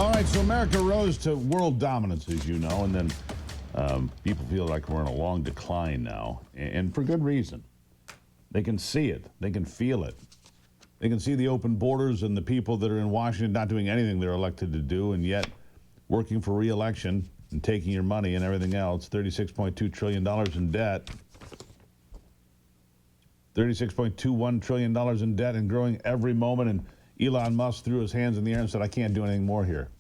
All right, so America rose to world dominance, as you know, and then people feel like we're in a long decline now, and for good reason. They can see it. They can feel it. They can see the open borders and the people that are in Washington not doing anything they're elected to do, and yet working for re-election and taking your money and everything else. $36.2 trillion in debt. $36.21 trillion in debt and growing every moment. And Elon Musk threw his hands in the air and said, I can't do anything more here.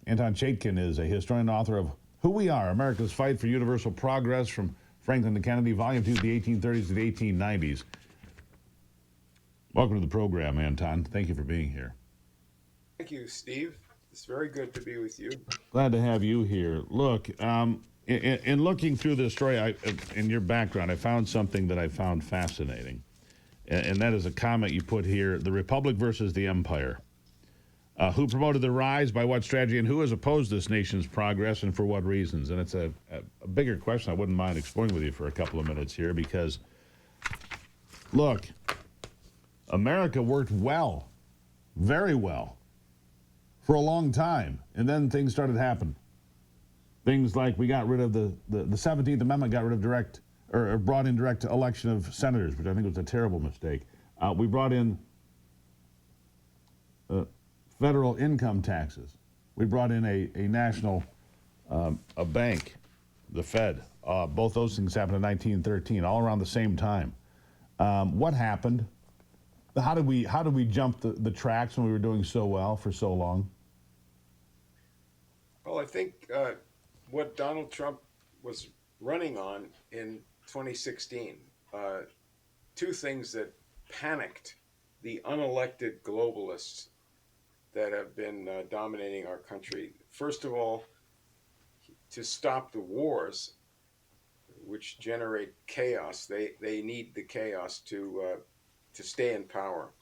Anton Chaitkin is a historian, author of Who We Are, America's Fight for Universal Progress from Franklin to Kennedy, Volume 2, the 1830s to the 1890s. Welcome to the program, Anton. Thank you for being here. Thank you, Steve. It's very good to be with you. Glad to have you here. Look, in looking through this story, in your background, I found something that I found fascinating. And that is a comment you put here, the Republic versus the Empire. Who promoted the rise, by what strategy, and who has opposed this nation's progress, and for what reasons? And it's a bigger question I wouldn't mind exploring with you for a couple of minutes here, because, look, America worked well, very well, for a long time, and then things started happening. Things like we got rid of the 17th Amendment, got rid of direct, or brought in direct election of senators, which I think was a terrible mistake. We brought in federal income taxes. We brought in a national a bank, the Fed. Both those things happened in 1913, all around the same time. What happened? How did we jump the tracks when we were doing so well for so long? Well, I think what Donald Trump was running on in 2016, two things that panicked the unelected globalists that have been dominating our country. First of all, to stop the wars, which generate chaos. They need the chaos to stay in power.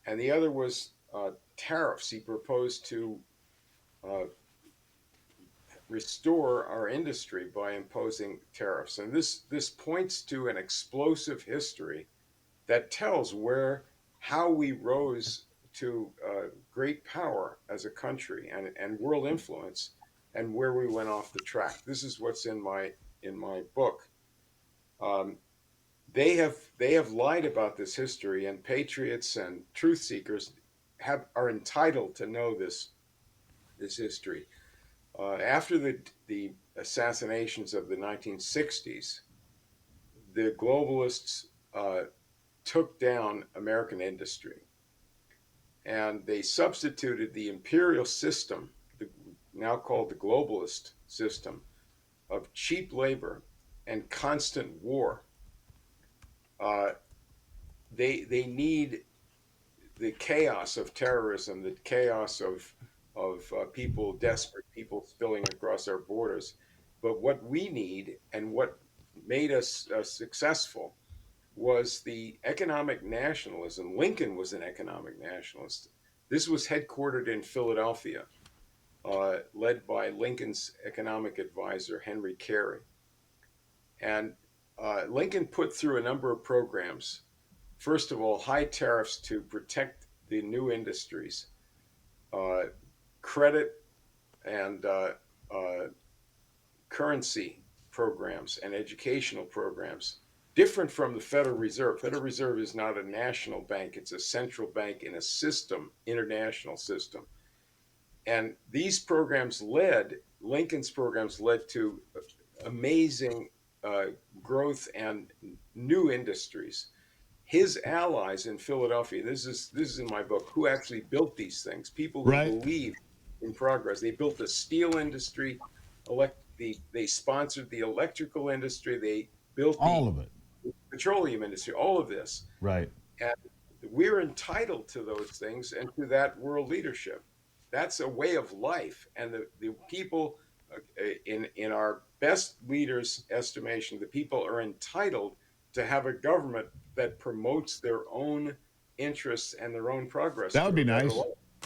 And the other was tariffs. He proposed to restore our industry by imposing tariffs. And this points to an explosive history that tells how we rose to great power as a country and world influence, and where we went off the track. This is what's in my book. They have lied about this history, and patriots and truth seekers are entitled to know this history. After the assassinations of the 1960s, the globalists took down American industry, and they substituted the imperial system, now called the globalist system, of cheap labor and constant war. They need the chaos of terrorism, the chaos of people, desperate people spilling across our borders. But what we need, and what made us successful, was the economic nationalism. Lincoln was an economic nationalist. This was headquartered in Philadelphia, led by Lincoln's economic advisor, Henry Carey. And Lincoln put through a number of programs. First of all, high tariffs to protect the new industries, credit and currency programs, and educational programs, different from the Federal Reserve. Federal Reserve is not a national bank. It's a central bank in a system, international system. And these programs Lincoln's programs led to amazing growth and new industries. His allies in Philadelphia, this is in my book, who actually built these things, people who believe in progress. They built the steel industry, they sponsored the electrical industry, they built all of it, petroleum industry, all of this. Right. And we're entitled to those things and to that world leadership. That's a way of life. And the people in our best leaders' estimation, the people are entitled to have a government that promotes their own interests and their own progress. That would be nice.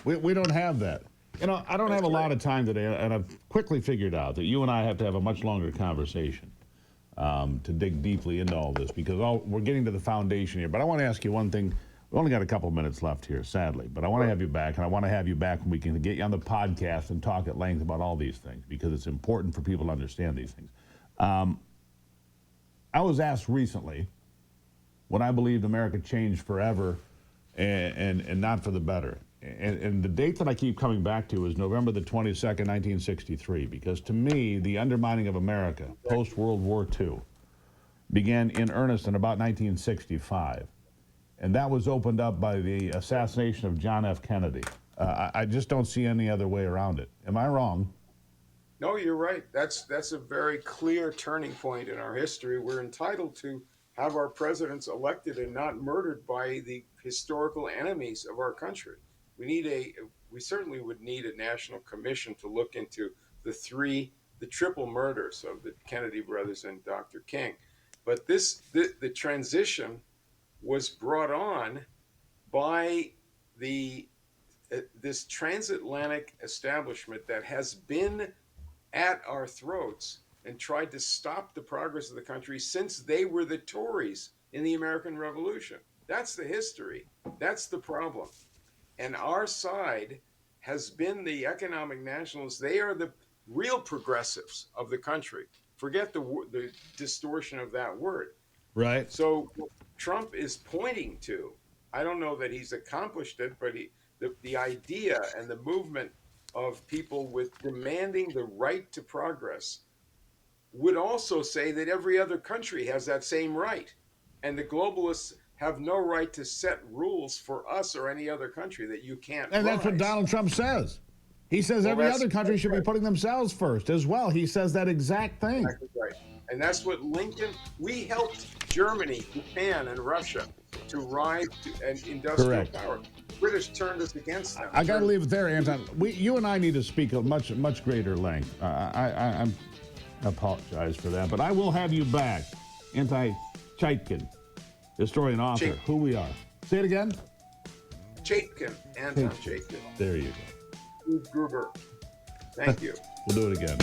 We don't have that. You know, I don't have a lot of time today, and I've quickly figured out that you and I have to have a much longer conversation to dig deeply into all this, because we're getting to the foundation here. But I want to ask you one thing We only got a couple minutes left here, sadly, but I want to have you back, and I want to have you back when we can get you on the podcast and talk at length about all these things, because it's important for people to understand these things. I was asked recently when I believed America changed forever and not for the better. And the date that I keep coming back to is November the 22nd, 1963, because to me, the undermining of America post-World War II began in earnest in about 1965. And that was opened up by the assassination of John F. Kennedy. I just don't see any other way around it. Am I wrong? No, you're right. That's a very clear turning point in our history. We're entitled to have our presidents elected and not murdered by the historical enemies of our country. We certainly would need a national commission to look into the triple murders of the Kennedy brothers and Dr. King. But the transition was brought on by this transatlantic establishment that has been at our throats and tried to stop the progress of the country since they were the Tories in the American Revolution. That's the history. That's the problem. And our side has been the economic nationalists. They are the real progressives of the country. Forget the distortion of that word. Right. So what Trump is pointing to, I don't know that he's accomplished it, but the idea and the movement of people with demanding the right to progress would also say that every other country has that same right. And the globalists have no right to set rules for us or any other country that you can't And that's what rise. Donald Trump says. He says every other country should be putting themselves first as well. He says that exact thing. Exactly right. And that's what we helped Germany, Japan, and Russia to rise to an industrial power. British turned us against them. I got to leave it there, Anton. You and I need to speak at much greater length. I apologize for that, but I will have you back. Chaitkin, historian, author, Chaitkin. who we are. Say it again. Chaitkin, Anton Chaitkin. There you go. Gruber. Thank you. We'll do it again.